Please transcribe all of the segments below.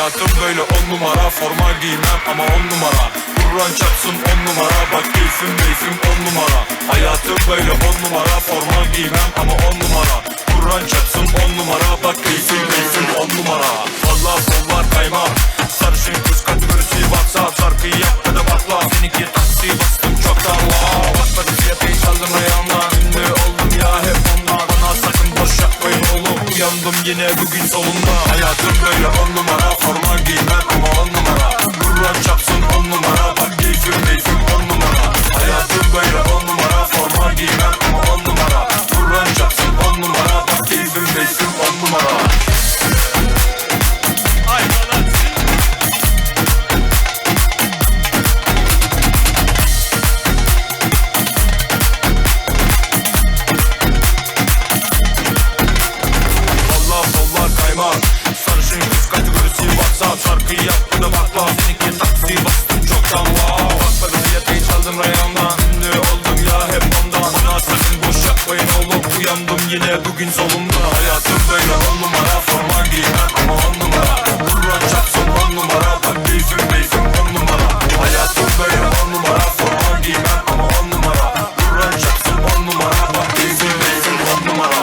Hayatım böyle 10 numara, forma giymem ama 10 numara. Kur'an çarpsın 10 numara, bak keyfim 10 numara. Hayatım böyle 10 numara, forma giymem ama 10 numara. Kur'an çarpsın 10 numara, bak keyfim 10 numara. Valla kollar kayma, sarışın kız kategorisi WhatsApp. Şarkıyı yap ya da patla, seninki taksi bastım çoktan. Wow, bakmadım fiyatı hiç aldım ayağımdan. Ünlü oldum ya hep ondan. Bana sakın boş yapmayın oğlum, uyandım yine bugün sonunda. Hayatım böyle 10 numara, forma giymem ama 10 numara. Kur'an çarpsın 10 numara, bak keyfim 10 numara. Hayatım böyle 10 numara, forma giymem ama 10 numara. Kur'an çarpsın 10 numara, bak keyfim 10 numara. Sarışın kız kategorisi WhatsApp. Şarkıyı yaptı da bakla, seninki taksi bastım çoktan. Wow, bakmadım fiyatı hiç aldım reyondan. Ünlü oldum ya hep ondan. Bana sakın boş yapmayın oğlum, uyandım yine bugün solumda. Hayatım böyle 10 numara, forma giymem ama 10 numara. Kur'an çarpsın 10 numara, bak keyfim 10 numara. Hayatım böyle 10 numara, forma giymem ama 10 numara. Kur'an çarpsın 10 numara, bak keyfim 10 numara.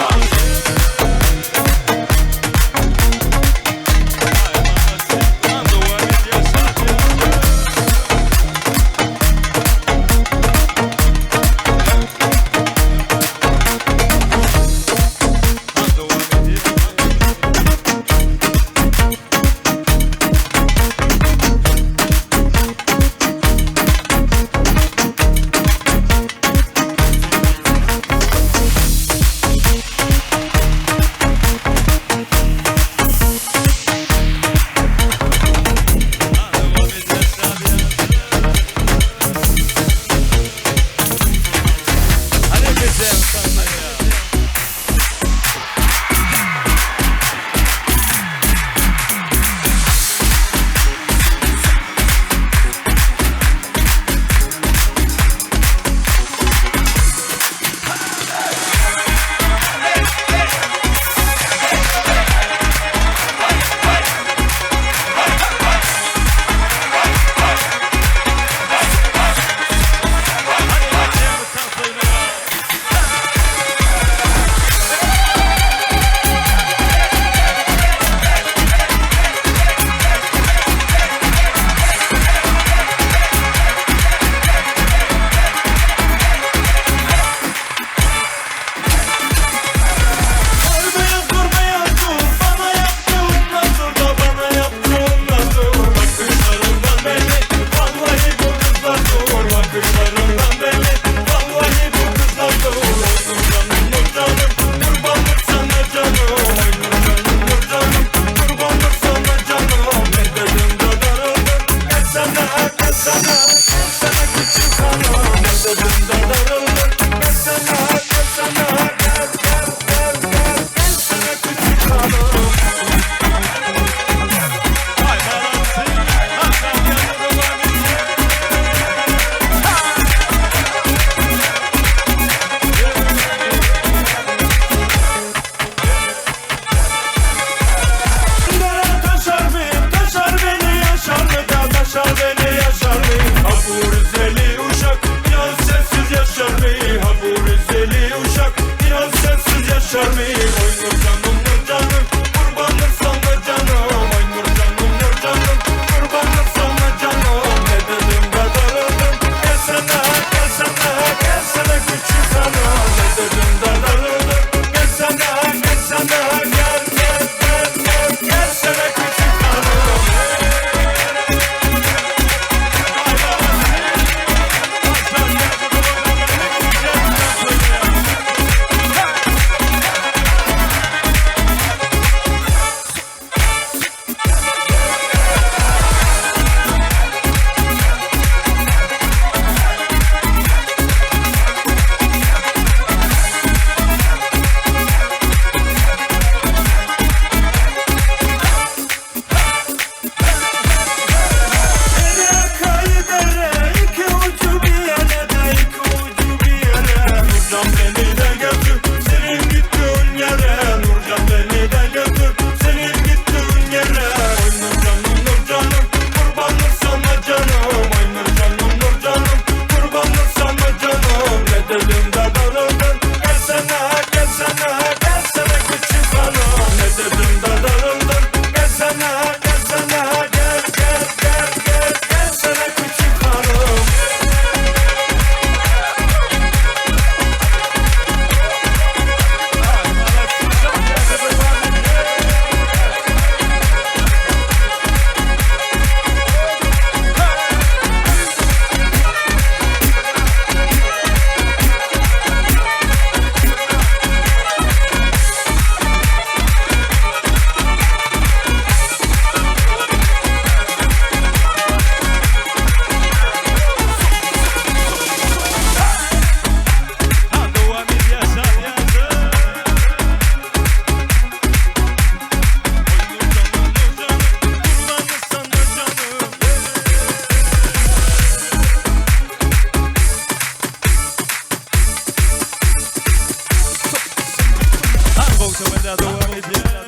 muhtemelen devam ediyor.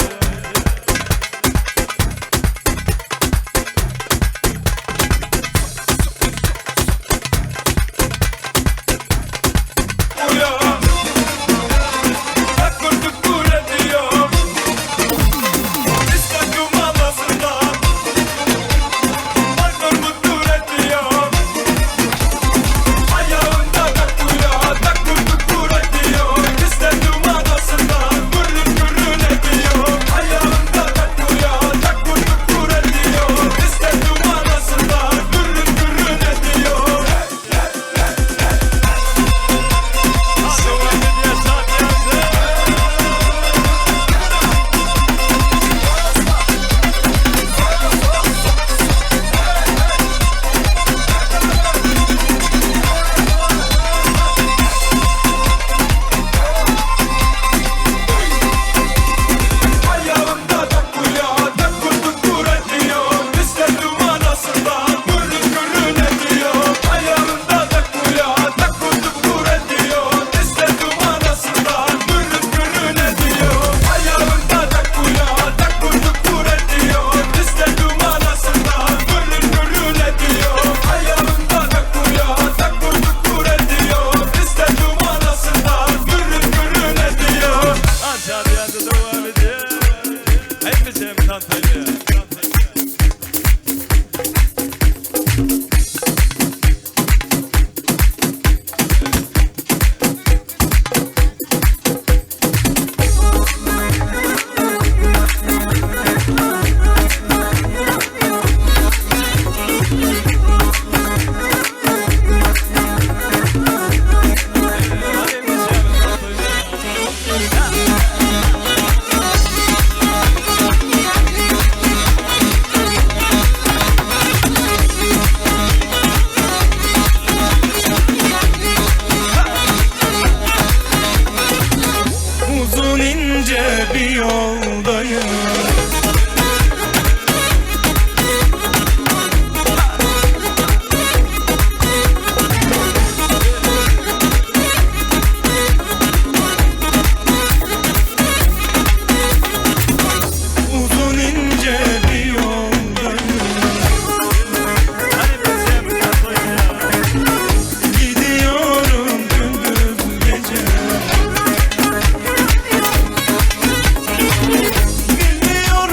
Bir yoldayım. Uzun ince bir yoldayım. Gidiyorum gündüz gece. Bilmiyorum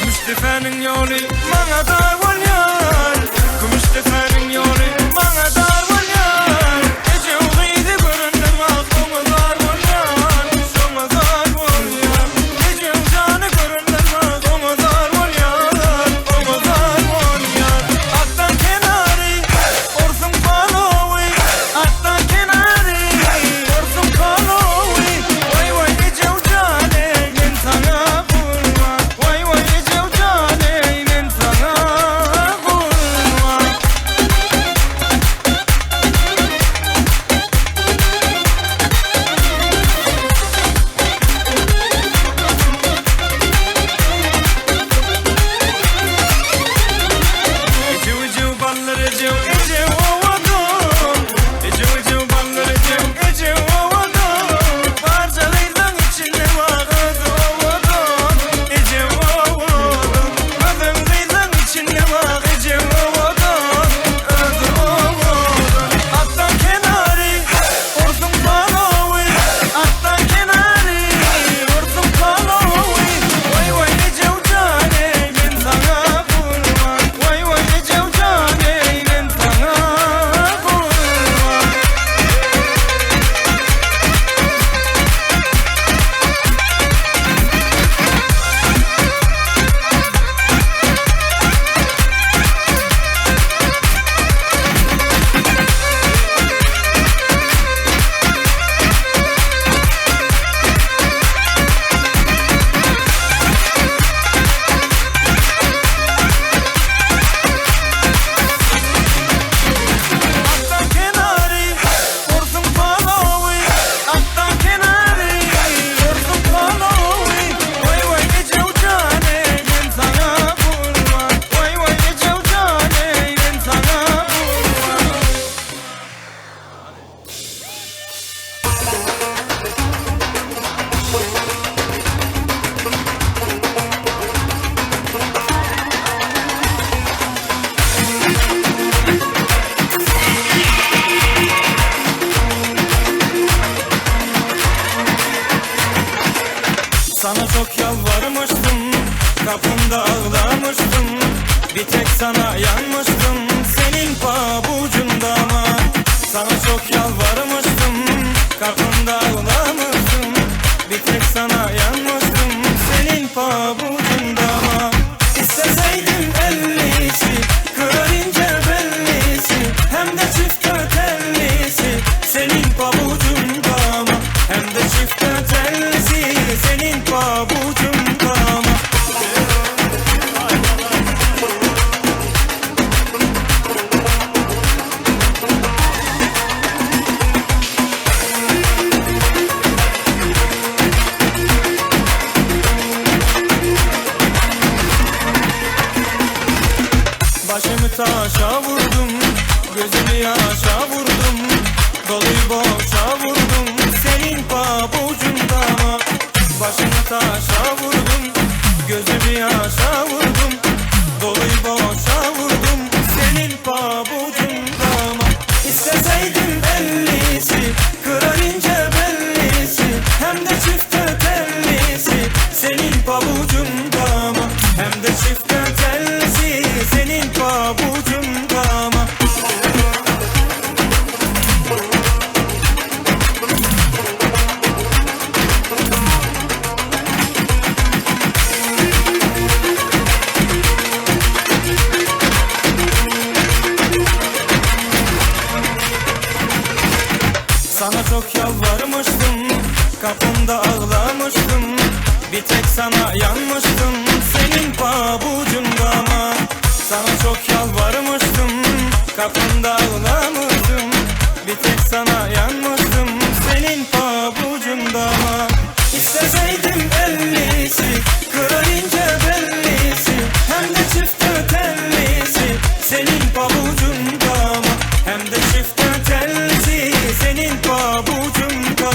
Müştefe'nin yolu bana dar oluyor. Müştefe'nin yolu bana dar oluyor. Gece uğraydı göründüm bak omuzlar oluyor. Omuzlar oluyor. Gece uğraydı göründüm bak omuzlar oluyor. Omuzlar oluyor. Attan kenarı orsun kalovi. Attan kenarı orsun kalovi. Vay vay gece uğraydı ben sana kurban. Vay vay gece uğraydı ben sana kurban. Ece ucu balları ece ovadon. Ece ucu balları ece ovadon. Parçalaydan içinde vardı ovadon. Ece ovadon. Kadınlaydan içinde var ece ovadon. Öldü ovadon. Attan kenarı orsun kalovi. Attan kenarı orsun kalovi. Vay vay ece ucane ben sana kurban. Vay vay ece ucane ben sana kurban. Attan kenarı orsun kalovi. Attan kenarı orsun kalovi. Vay vay gece ucane ben sana kurban. Vay vay gece ucane ben sana kurban. Sana çok yalvarmıştım, kapında ağlamıştım. Bir tek sana yanmıştım, senin pabucunda ama. Sana çok yalvarmıştım, kapında ağlamıştım. Bir tek sana yanmıştım, senin pabucunda ama. İsteseydim ellisi, kırar ince bellisi. Hem de çift tellisi, senin pabucunda ama. Hem de çift tellisi, senin pabucunda ama. Başımı taşa vurdum, gözümü yaşa vurdum. Doluyu boşa vurdum, senin pabucunda ama. Başımı taşa vurdum, gözümü yaşa vurdum. Doluyu boşa vurdum, senin pabucunda ama. İsteseydim ellisi, kırar ince bellisi. Hem de çift tellisi, senin pabucunda ama. Hem de çift tellisi, senin pabucunda ama. Sana çok yalvarmıştım, kapında ağlamıştım. Bir tek sana yanmıştım, senin pabucunda ama. Sana çok yalvarmıştım, kapında ağlamıştım. Bir tek sana yanmıştım, senin pabucunda ama. İsteseydim ellisi, kırar ince bellisi. Hem de çift tellisi, senin pabucunda ama. Hem de çift tellisi, senin pabucunda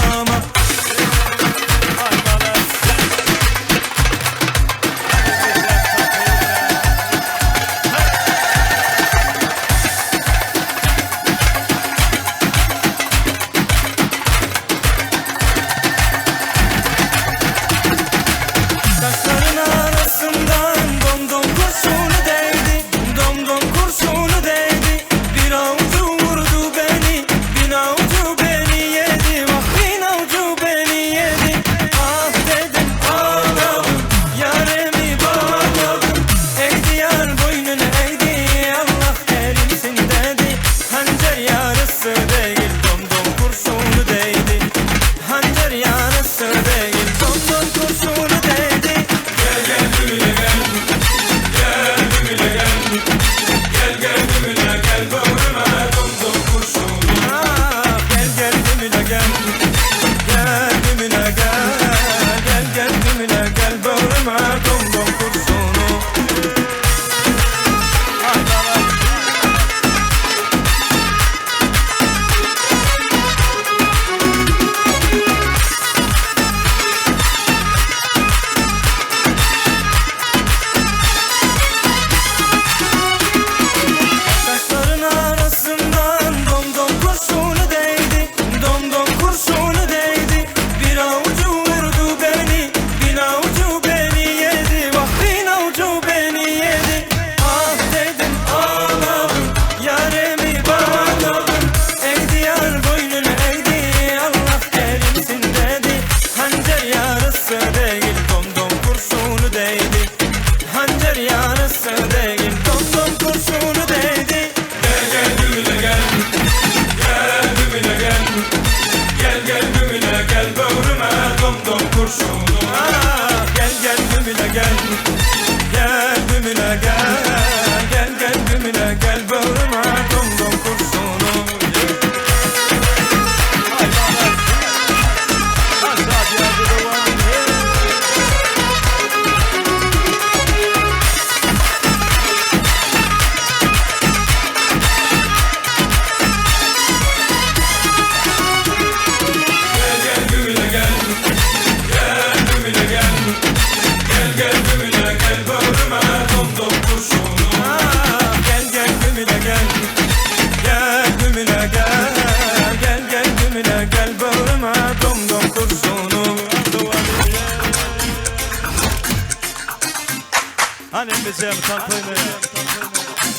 الرجال متنطرين.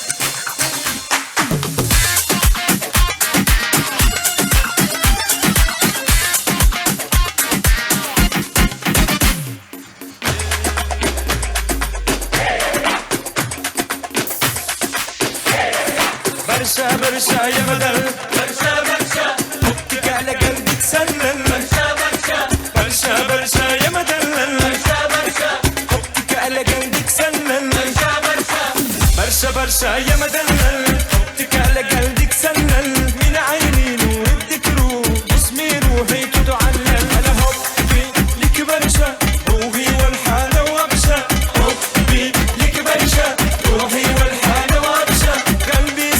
برشا برشا يا بدل برشا برشا حبك على قلبي تسلل برشا برشا برشا برشا يا مدلل برشا برشا حبك على قلبي تسلل برشا برشا برشا برشا يا مدلل حبك على قلبي تسلل من عيني نور الذكر جسمي روحي تتعلل انا حبي لك برشا روحي والحالة وابشا حبي لك برشا روحي والحالة وابشا قلبي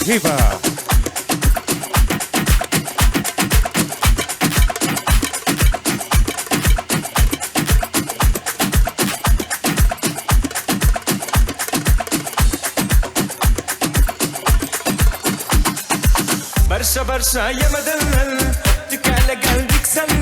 عجيبة. برشا برشا يا مدلل حبك على قلبك سلل